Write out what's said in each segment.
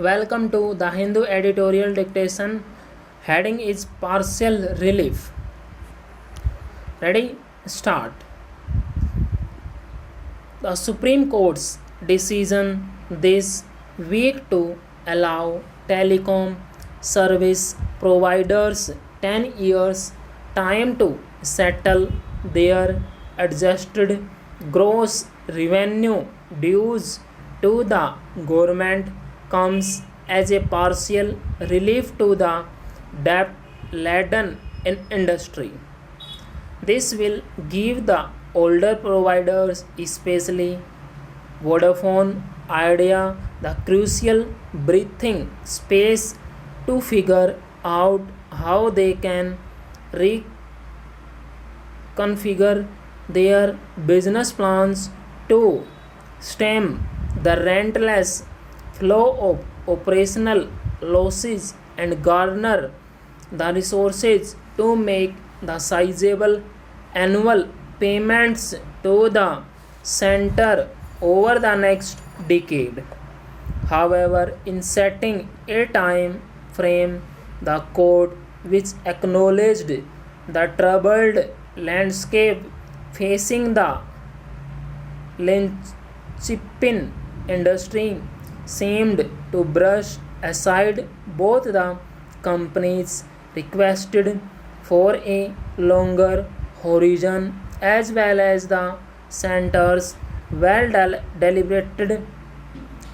Welcome to the Hindu editorial dictation. Heading is partial relief. Ready? Start. The Supreme Court's decision this week to allow telecom service providers 10 years time to settle their adjusted gross revenue dues to the government comes as a partial relief to the debt laden industry. This will give the older providers, especially Vodafone Idea, the crucial breathing space to figure out how they can reconfigure their business plans to stem the relentless flow of operational losses and garner the resources to make the sizable annual payments to the center over the next decade. However, in setting a time frame, the court, which acknowledged the troubled landscape facing the linchpin industry, seemed to brush aside both the companies requested for a longer horizon as well as the center's deliberated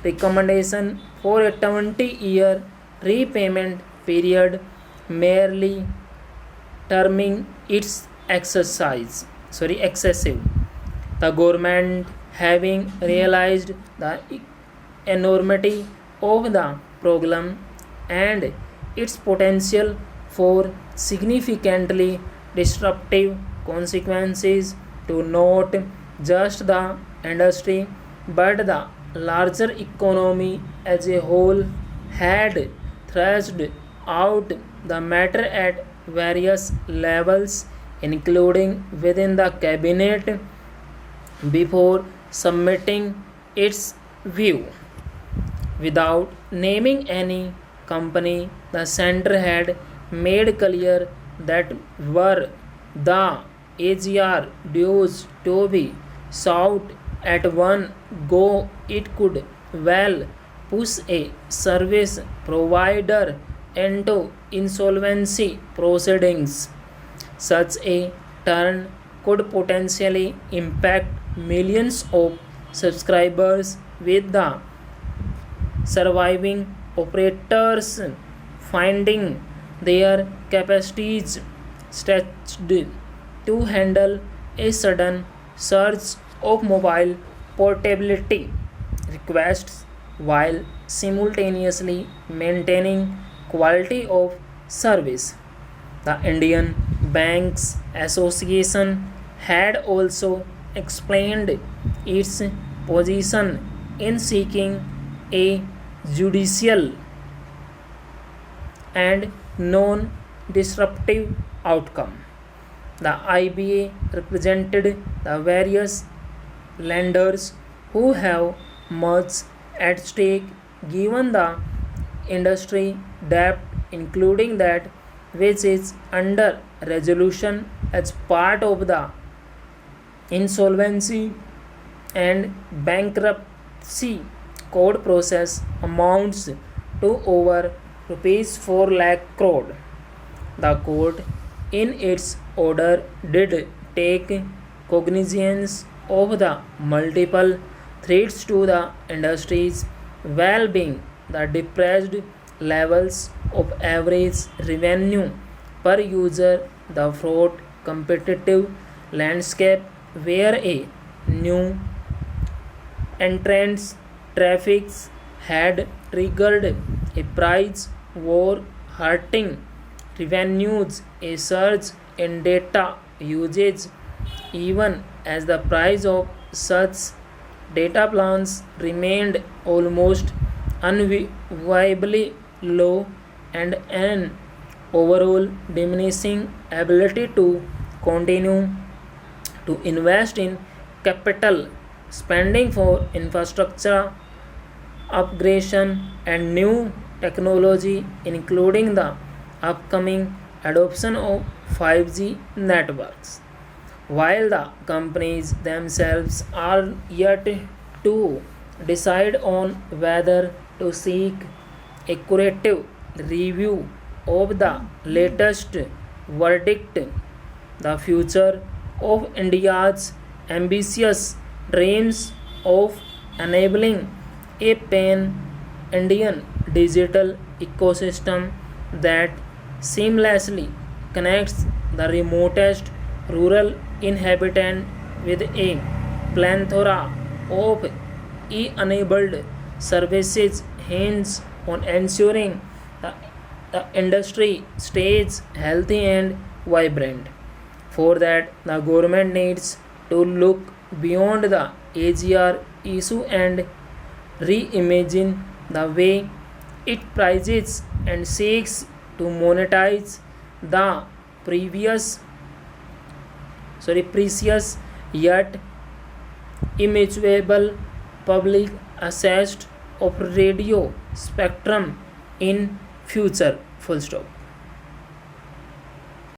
recommendation for a 20-year repayment period, merely terming its excessive. The government, having realized the enormity of the problem and its potential for significantly disruptive consequences to not just the industry but the larger economy as a whole, had thrashed out the matter at various levels, including within the cabinet, before submitting its view. Without naming any company, the center had made clear that were the AGR dues to be sought at one go, it could well push a service provider into insolvency proceedings. Such a turn could potentially impact millions of subscribers, with the surviving operators finding their capacities stretched to handle a sudden surge of mobile portability requests while simultaneously maintaining quality of service. The Indian Banks Association had also explained its position in seeking a judicial and non disruptive outcome. The IBA represented the various lenders who have much at stake given the industry debt, including that which is under resolution as part of the insolvency and bankruptcy code process, amounts to over rupees 4 lakh crore. The court, in its order, did take cognizance of the multiple threats to the industry's well being, the depressed levels of average revenue per user, the fraught competitive landscape where a new entrants traffics had triggered a price war, hurting revenues, a surge in data usage, even as the price of such data plans remained almost unviably low, and an overall diminishing ability to continue to invest in capital spending for infrastructure upgradation and new technology, including the upcoming adoption of 5G networks. While the companies themselves are yet to decide on whether to seek a curative review of the latest verdict, the future of India's ambitious dreams of enabling a pan Indian digital ecosystem that seamlessly connects the remotest rural inhabitant with a plethora of e-enabled services hinge on ensuring the, the industry stays healthy and vibrant. For that, the government needs to look beyond the AGR issue and reimagine the way it prices and seeks to monetize the previous precious yet immeasurable public access of radio spectrum in future. Full stop.